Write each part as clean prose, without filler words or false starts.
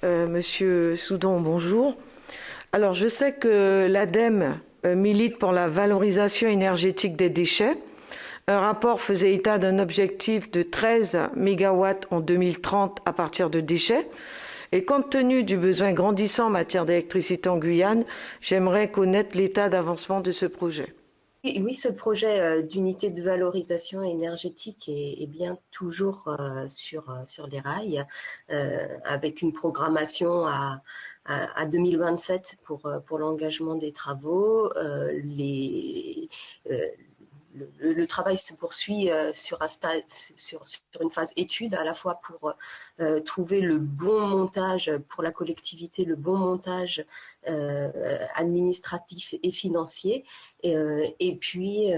Monsieur Soudon, bonjour. Alors, je sais que l'ADEME milite pour la valorisation énergétique des déchets. Un rapport faisait état d'un objectif de 13 mégawatts en 2030 à partir de déchets. Et compte tenu du besoin grandissant en matière d'électricité en Guyane, j'aimerais connaître l'état d'avancement de ce projet. Oui, ce projet d'unité de valorisation énergétique est bien toujours sur les rails, avec une programmation à 2027 pour l'engagement des travaux. Le travail se poursuit sur une phase étude, à la fois pour trouver le bon montage pour la collectivité, le bon montage administratif et financier, et puis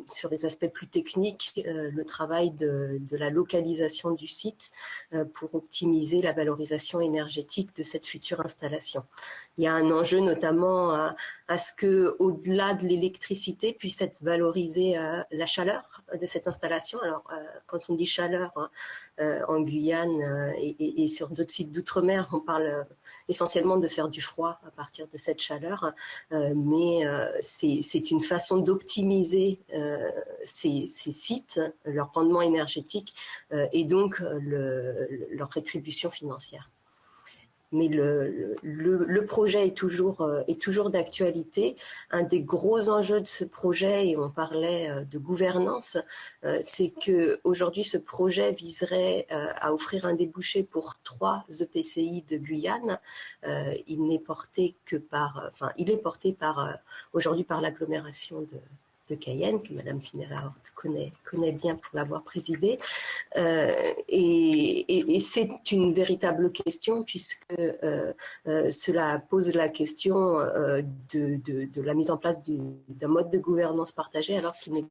sur les aspects plus techniques, le travail de la localisation du site pour optimiser la valorisation énergétique de cette future installation. Il y a un enjeu notamment à ce que, au-delà de l'électricité, puisse être valorisée la chaleur de cette installation. Alors, quand on dit chaleur en Guyane et sur d'autres sites d'outre-mer, on parle essentiellement de faire du froid à partir de cette chaleur, mais c'est une façon d'optimiser ces sites, leur rendement énergétique et donc leur rétribution financière. Mais le projet est toujours d'actualité. Un des gros enjeux de ce projet, et on parlait de gouvernance, c'est qu'aujourd'hui ce projet viserait à offrir un débouché pour 3 EPCI de Guyane. Il est porté aujourd'hui par l'agglomération de Cayenne, que Madame Finella connaît bien pour l'avoir présidée. Et c'est une véritable question, puisque cela pose la question de la mise en place d'un mode de gouvernance partagée, alors qu'il n'est